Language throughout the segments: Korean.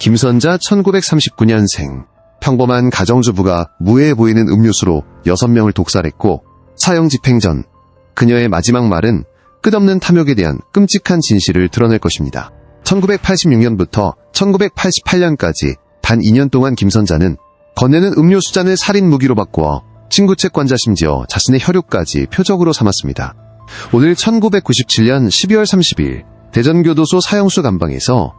김선자 1939년생. 평범한 가정주부가 무해해 보이는 음료수로 6명을 독살했고 사형 집행 전 그녀의 마지막 말은 끝없는 탐욕에 대한 끔찍한 진실을 드러낼 것입니다. 1986년부터 1988년까지 단 2년 동안 김선자는 건네는 음료수잔을 살인 무기로 바꾸어 친구 채권자 심지어 자신의 혈육까지 표적으로 삼았습니다. 오늘 1997년 12월 30일 대전교도소 사형수 감방에서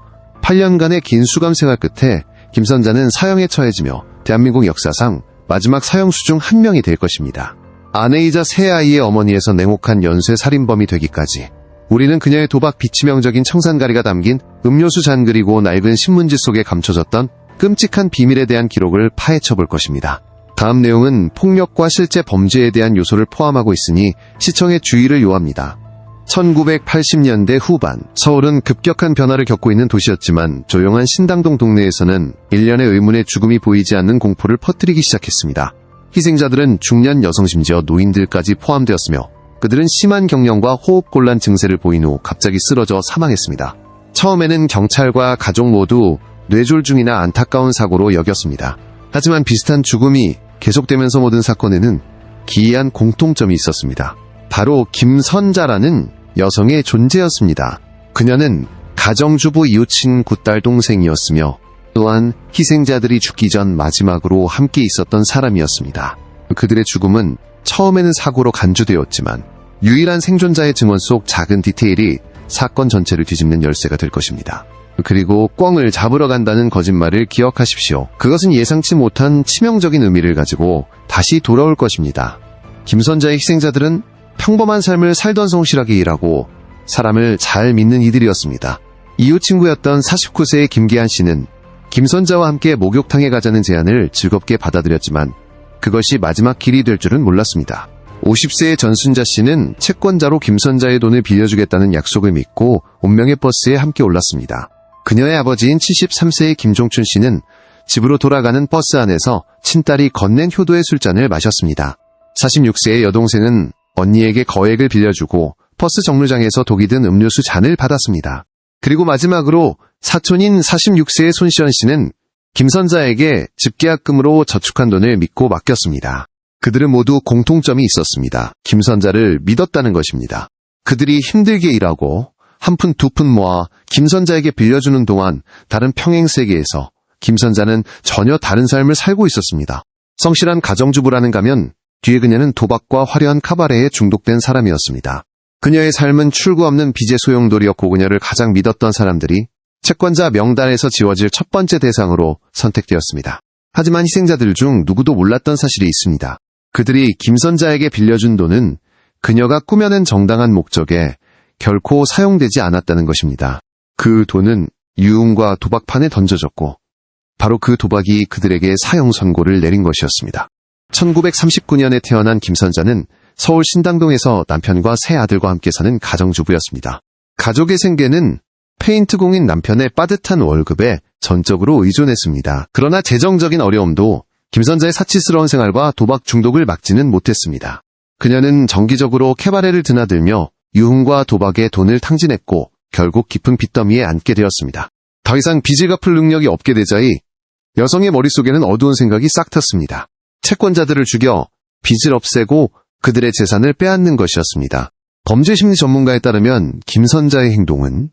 8년간의 긴 수감 생활 끝에 김선자는 사형에 처해지며 대한민국 역사상 마지막 사형수 중 한 명이 될 것입니다. 아내이자 세 아이의 어머니에서 냉혹한 연쇄 살인범이 되기까지 우리는 그녀의 도박 비치명적인 청산가리가 담긴 음료수 잔 그리고 낡은 신문지 속에 감춰졌던 끔찍한 비밀에 대한 기록을 파헤쳐 볼 것입니다. 다음 내용은 폭력과 실제 범죄에 대한 요소를 포함하고 있으니 시청에 주의를 요합니다. 1980년대 후반, 서울은 급격한 변화를 겪고 있는 도시였지만 조용한 신당동 동네에서는 일련의 의문의 죽음이 보이지 않는 공포를 퍼뜨리기 시작했습니다. 희생자들은 중년 여성 심지어 노인들까지 포함되었으며 그들은 심한 경련과 호흡곤란 증세를 보인 후 갑자기 쓰러져 사망했습니다. 처음에는 경찰과 가족 모두 뇌졸중이나 안타까운 사고로 여겼습니다. 하지만 비슷한 죽음이 계속되면서 모든 사건에는 기이한 공통점이 있었습니다. 바로 김선자라는 여성의 존재였습니다. 그녀는 가정주부 이웃친 굿딸 동생이었으며 또한 희생자들이 죽기 전 마지막으로 함께 있었던 사람이었습니다. 그들의 죽음은 처음에는 사고로 간주되었지만 유일한 생존자의 증언 속 작은 디테일이 사건 전체를 뒤집는 열쇠가 될 것입니다. 그리고 꿩을 잡으러 간다는 거짓말을 기억하십시오. 그것은 예상치 못한 치명적인 의미를 가지고 다시 돌아올 것입니다. 김선자의 희생자들은 평범한 삶을 살던 성실하게 일하고 사람을 잘 믿는 이들이었습니다. 이웃 친구였던 49세의 김계한 씨는 김선자와 함께 목욕탕에 가자는 제안을 즐겁게 받아들였지만 그것이 마지막 길이 될 줄은 몰랐습니다. 50세의 전순자 씨는 채권자로 김선자의 돈을 빌려주겠다는 약속을 믿고 운명의 버스에 함께 올랐습니다. 그녀의 아버지인 73세의 김종춘 씨는 집으로 돌아가는 버스 안에서 친딸이 건넨 효도의 술잔을 마셨습니다. 46세의 여동생은 언니에게 거액을 빌려주고 버스 정류장에서 독이 든 음료수 잔을 받았습니다. 그리고 마지막으로 사촌인 46세의 손시연 씨는 김선자에게 집계약금으로 저축한 돈을 믿고 맡겼습니다. 그들은 모두 공통점이 있었습니다. 김선자를 믿었다는 것입니다. 그들이 힘들게 일하고 한 푼 두 푼 모아 김선자에게 빌려주는 동안 다른 평행세계에서 김선자는 전혀 다른 삶을 살고 있었습니다. 성실한 가정주부라는 가면 뒤에 그녀는 도박과 화려한 카바레에 중독된 사람이었습니다. 그녀의 삶은 출구 없는 빚의 소용돌이였고 그녀를 가장 믿었던 사람들이 채권자 명단에서 지워질 첫 번째 대상으로 선택되었습니다. 하지만 희생자들 중 누구도 몰랐던 사실이 있습니다. 그들이 김선자에게 빌려준 돈은 그녀가 꾸며낸 정당한 목적에 결코 사용되지 않았다는 것입니다. 그 돈은 유흥과 도박판에 던져졌고 바로 그 도박이 그들에게 사형 선고를 내린 것이었습니다. 1939년에 태어난 김선자는 서울 신당동에서 남편과 세 아들과 함께 사는 가정주부였습니다. 가족의 생계는 페인트공인 남편의 빠듯한 월급에 전적으로 의존했습니다. 그러나 재정적인 어려움도 김선자의 사치스러운 생활과 도박 중독을 막지는 못했습니다. 그녀는 정기적으로 캐바레를 드나들며 유흥과 도박에 돈을 탕진했고 결국 깊은 빚더미에 앉게 되었습니다. 더 이상 빚을 갚을 능력이 없게 되자이 여성의 머릿속에는 어두운 생각이 싹 텄습니다. 채권자들을 죽여 빚을 없애고 그들의 재산을 빼앗는 것이었습니다. 범죄심리 전문가에 따르면 김선자의 행동은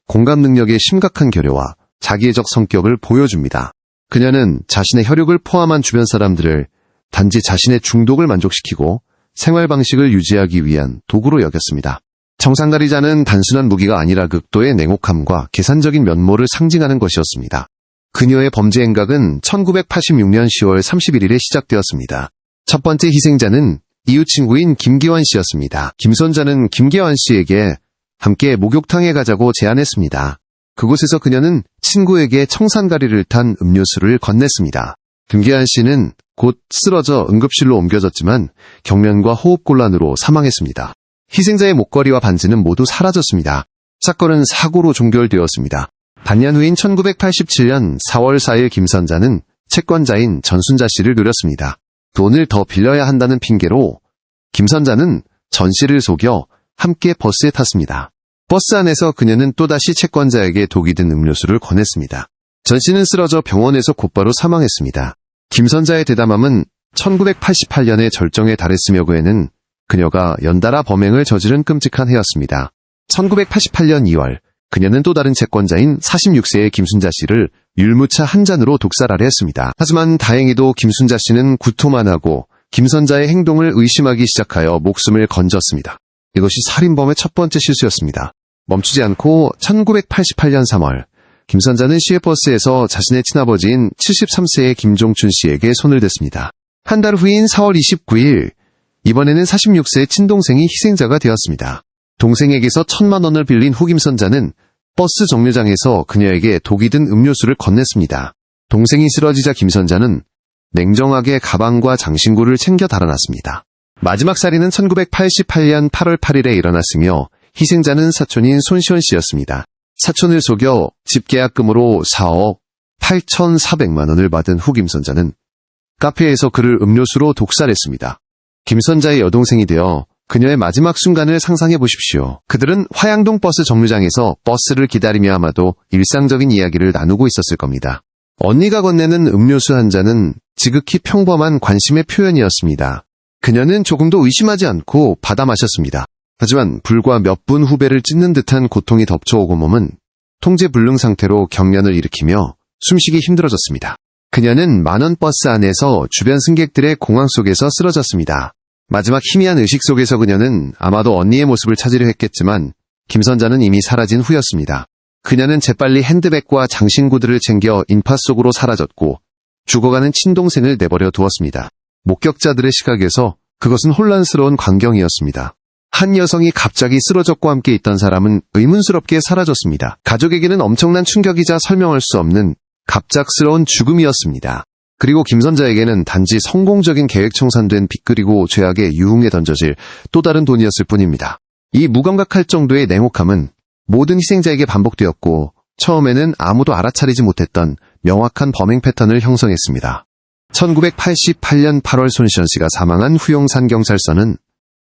공감 능력의 심각한 결여와 자기애적 성격을 보여줍니다. 그녀는 자신의 혈육을 포함한 주변 사람들을 단지 자신의 중독을 만족시키고 생활 방식을 유지하기 위한 도구로 여겼습니다. 청산가리잔은 단순한 무기가 아니라 극도의 냉혹함과 계산적인 면모를 상징하는 것이었습니다. 그녀의 범죄 행각은 1986년 10월 31일에 시작되었습니다. 첫 번째 희생자는 이웃 친구인 김계환 씨였습니다. 김선자는 김계환 씨에게 함께 목욕탕에 가자고 제안했습니다. 그곳에서 그녀는 친구에게 청산가리를 탄 음료수를 건넸습니다. 김계환 씨는 곧 쓰러져 응급실로 옮겨졌지만 경련과 호흡곤란으로 사망했습니다. 희생자의 목걸이와 반지는 모두 사라졌습니다. 사건은 사고로 종결되었습니다. 반년 후인 1987년 4월 4일 김선자는 채권자인 전순자 씨를 노렸습니다. 돈을 더 빌려야 한다는 핑계로 김선자는 전 씨를 속여 함께 버스에 탔습니다. 버스 안에서 그녀는 또다시 채권자에게 독이 든 음료수를 권했습니다. 전 씨는 쓰러져 병원에서 곧바로 사망했습니다. 김선자의 대담함은 1988년에 절정에 달했으며 그해는 그녀가 연달아 범행을 저지른 끔찍한 해였습니다. 1988년 2월 그녀는 또 다른 채권자인 46세의 김순자 씨를 율무차 한 잔으로 독살하려 했습니다. 하지만 다행히도 김순자 씨는 구토만 하고 김선자의 행동을 의심하기 시작하여 목숨을 건졌습니다. 이것이 살인범의 첫 번째 실수였습니다. 멈추지 않고 1988년 3월 김선자는 시외버스에서 자신의 친아버지인 73세의 김종춘 씨에게 손을 댔습니다. 한 달 후인 4월 29일 이번에는 46세의 친동생이 희생자가 되었습니다. 동생에게서 1,000만 원을 빌린 후 김선자는 버스 정류장에서 그녀에게 독이 든 음료수를 건넸습니다. 동생이 쓰러지자 김선자는 냉정하게 가방과 장신구를 챙겨 달아났습니다. 마지막 살인은 1988년 8월 8일에 일어났으며 희생자는 사촌인 손시원 씨였습니다. 사촌을 속여 집계약금으로 4억 8,400만 원을 받은 후 김선자는 카페에서 그를 음료수로 독살했습니다. 김선자의 여동생이 되어 그녀의 마지막 순간을 상상해 보십시오. 그들은 화양동 버스 정류장에서 버스를 기다리며 아마도 일상적인 이야기를 나누고 있었을 겁니다. 언니가 건네는 음료수 한 잔은 지극히 평범한 관심의 표현이었습니다. 그녀는 조금도 의심하지 않고 받아 마셨습니다. 하지만 불과 몇 분 후배를 찢는 듯한 고통이 덮쳐오고 몸은 통제불능 상태로 경련을 일으키며 숨쉬기 힘들어졌습니다. 그녀는 만원 버스 안에서 주변 승객들의 공황 속에서 쓰러졌습니다. 마지막 희미한 의식 속에서 그녀는 아마도 언니의 모습을 찾으려 했겠지만 김선자는 이미 사라진 후였습니다. 그녀는 재빨리 핸드백과 장신구들을 챙겨 인파 속으로 사라졌고 죽어가는 친동생을 내버려 두었습니다. 목격자들의 시각에서 그것은 혼란스러운 광경이었습니다. 한 여성이 갑자기 쓰러졌고 함께 있던 사람은 의문스럽게 사라졌습니다. 가족에게는 엄청난 충격이자 설명할 수 없는 갑작스러운 죽음이었습니다. 그리고 김선자에게는 단지 성공적인 계획 청산된 빚 그리고 죄악의 유흥에 던져질 또 다른 돈이었을 뿐입니다. 이 무감각할 정도의 냉혹함은 모든 희생자에게 반복되었고 처음에는 아무도 알아차리지 못했던 명확한 범행 패턴을 형성했습니다. 1988년 8월 손시원 씨가 사망한 후용산경찰서는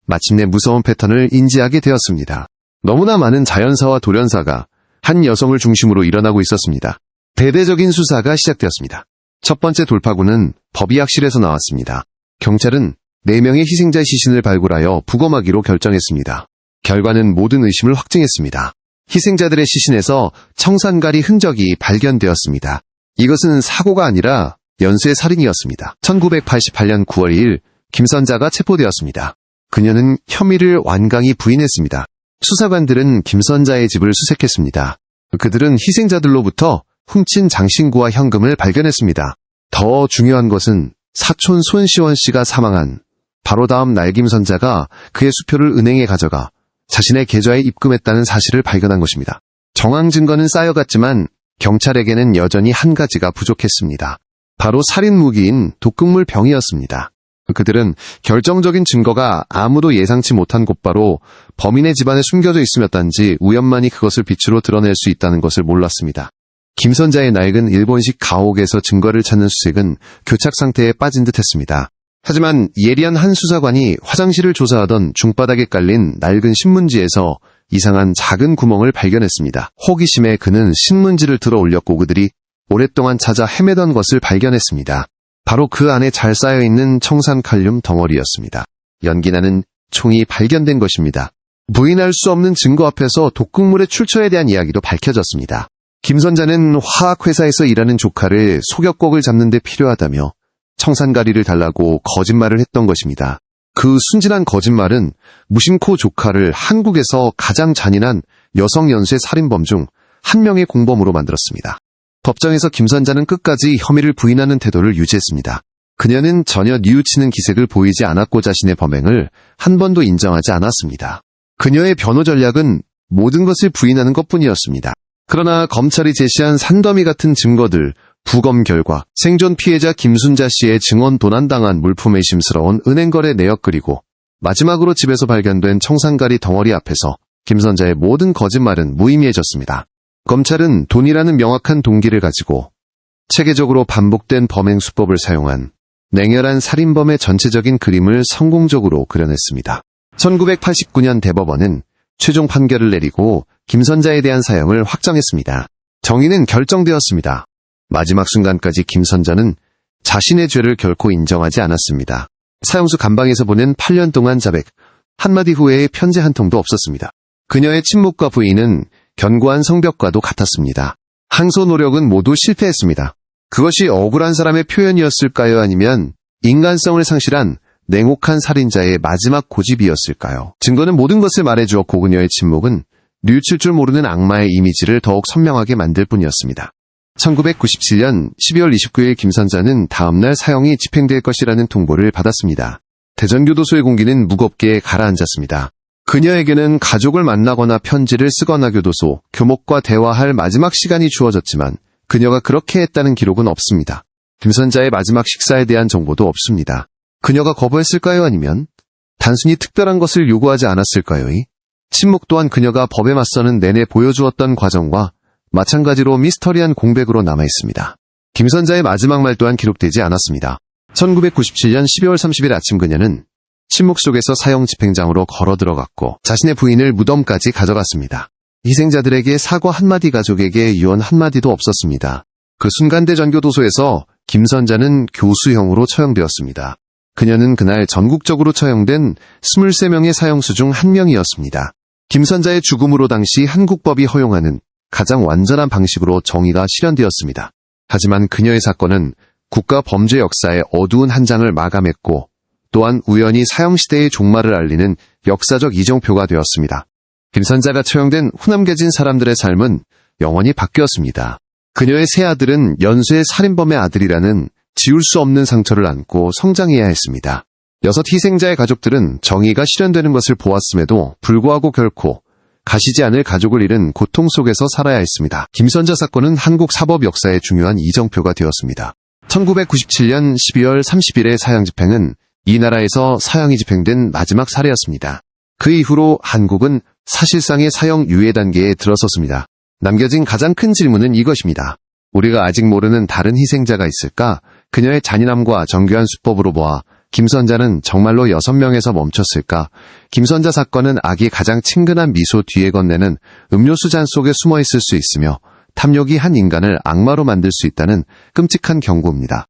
마침내 무서운 패턴을 인지하게 되었습니다. 너무나 많은 자연사와 돌연사가 한 여성을 중심으로 일어나고 있었습니다. 대대적인 수사가 시작되었습니다. 첫 번째 돌파구는 법의학실에서 나왔습니다. 경찰은 4명의 희생자의 시신을 발굴하여 부검하기로 결정했습니다. 결과는 모든 의심을 확증했습니다. 희생자들의 시신에서 청산가리 흔적이 발견되었습니다. 이것은 사고가 아니라 연쇄 살인이었습니다. 1988년 9월 2일 김선자가 체포되었습니다. 그녀는 혐의를 완강히 부인했습니다. 수사관들은 김선자의 집을 수색했습니다. 그들은 희생자들로부터 훔친 장신구와 현금을 발견했습니다. 더 중요한 것은 사촌 손시원 씨가 사망한 바로 다음 날 김선자가 그의 수표를 은행에 가져가 자신의 계좌에 입금했다는 사실을 발견한 것입니다. 정황 증거는 쌓여갔지만 경찰에게는 여전히 한 가지가 부족했습니다. 바로 살인 무기인 독극물 병이었습니다. 그들은 결정적인 증거가 아무도 예상치 못한 곧바로 범인의 집안에 숨겨져 있으면단지 우연만이 그것을 빛으로 드러낼 수 있다는 것을 몰랐습니다. 김선자의 낡은 일본식 가옥에서 증거를 찾는 수색은 교착 상태에 빠진 듯했습니다. 하지만 예리한 한 수사관이 화장실을 조사하던 중바닥에 깔린 낡은 신문지에서 이상한 작은 구멍을 발견했습니다. 호기심에 그는 신문지를 들어 올렸고 그들이 오랫동안 찾아 헤매던 것을 발견했습니다. 바로 그 안에 잘 쌓여있는 청산칼륨 덩어리였습니다. 연기나는 총이 발견된 것입니다. 부인할 수 없는 증거 앞에서 독극물의 출처에 대한 이야기도 밝혀졌습니다. 김선자는 화학회사에서 일하는 조카를 소격곡을 잡는 데 필요하다며 청산가리를 달라고 거짓말을 했던 것입니다. 그 순진한 거짓말은 무심코 조카를 한국에서 가장 잔인한 여성 연쇄 살인범 중 한 명의 공범으로 만들었습니다. 법정에서 김선자는 끝까지 혐의를 부인하는 태도를 유지했습니다. 그녀는 전혀 뉘우치는 기색을 보이지 않았고 자신의 범행을 한 번도 인정하지 않았습니다. 그녀의 변호 전략은 모든 것을 부인하는 것뿐이었습니다. 그러나 검찰이 제시한 산더미 같은 증거들, 부검 결과 생존 피해자 김순자 씨의 증언 도난당한 물품의 심스러운 은행거래 내역 그리고 마지막으로 집에서 발견된 청산가리 덩어리 앞에서 김선자의 모든 거짓말은 무의미해졌습니다. 검찰은 돈이라는 명확한 동기를 가지고 체계적으로 반복된 범행 수법을 사용한 냉혈한 살인범의 전체적인 그림을 성공적으로 그려냈습니다. 1989년 대법원은 최종 판결을 내리고 김선자에 대한 사형을 확정했습니다. 정의는 결정되었습니다. 마지막 순간까지 김선자는 자신의 죄를 결코 인정하지 않았습니다. 사형수 감방에서 보낸 8년 동안 자백, 한마디 후에 편지 한 통도 없었습니다. 그녀의 침묵과 부인은 견고한 성벽과도 같았습니다. 항소 노력은 모두 실패했습니다. 그것이 억울한 사람의 표현이었을까요? 아니면 인간성을 상실한 냉혹한 살인자의 마지막 고집이었을까요? 증거는 모든 것을 말해주었고 그녀의 침묵은 뉘우칠 줄 모르는 악마의 이미지를 더욱 선명하게 만들 뿐이었습니다. 1997년 12월 29일 김선자는 다음날 사형이 집행될 것이라는 통보를 받았습니다. 대전교도소의 공기는 무겁게 가라앉았습니다. 그녀에게는 가족을 만나거나 편지를 쓰거나 교도소, 교목과 대화할 마지막 시간이 주어졌지만 그녀가 그렇게 했다는 기록은 없습니다. 김선자의 마지막 식사에 대한 정보도 없습니다. 그녀가 거부했을까요? 아니면 단순히 특별한 것을 요구하지 않았을까요? 침묵 또한 그녀가 법에 맞서는 내내 보여주었던 과정과 마찬가지로 미스터리한 공백으로 남아있습니다. 김선자의 마지막 말 또한 기록되지 않았습니다. 1997년 12월 30일 아침 그녀는 침묵 속에서 사형 집행장으로 걸어 들어갔고 자신의 부인을 무덤까지 가져갔습니다. 희생자들에게 사과 한마디, 가족에게 유언 한마디도 없었습니다. 그 순간 대전교도소에서 김선자는 교수형으로 처형되었습니다. 그녀는 그날 전국적으로 처형된 23명의 사형수 중 한 명이었습니다. 김선자의 죽음으로 당시 한국법이 허용하는 가장 완전한 방식으로 정의가 실현되었습니다. 하지만 그녀의 사건은 국가 범죄 역사의 어두운 한 장을 마감했고 또한 우연히 사형시대의 종말을 알리는 역사적 이정표가 되었습니다. 김선자가 처형된 후남겨진 사람들의 삶은 영원히 바뀌었습니다. 그녀의 세 아들은 연쇄 살인범의 아들이라는 지울 수 없는 상처를 안고 성장해야 했습니다. 6 희생자의 가족들은 정의가 실현되는 것을 보았음에도 불구하고 결코 가시지 않을 가족을 잃은 고통 속에서 살아야 했습니다. 김선자 사건은 한국 사법 역사의 중요한 이정표가 되었습니다. 1997년 12월 30일의 사형 집행은 이 나라에서 사형이 집행된 마지막 사례였습니다. 그 이후로 한국은 사실상의 사형 유예 단계에 들어섰습니다. 남겨진 가장 큰 질문은 이것입니다. 우리가 아직 모르는 다른 희생자가 있을까? 그녀의 잔인함과 정교한 수법으로 보아 김선자는 정말로 6명에서 멈췄을까? 김선자 사건은 악이 가장 친근한 미소 뒤에 건네는 음료수 잔 속에 숨어 있을 수 있으며 탐욕이 한 인간을 악마로 만들 수 있다는 끔찍한 경고입니다.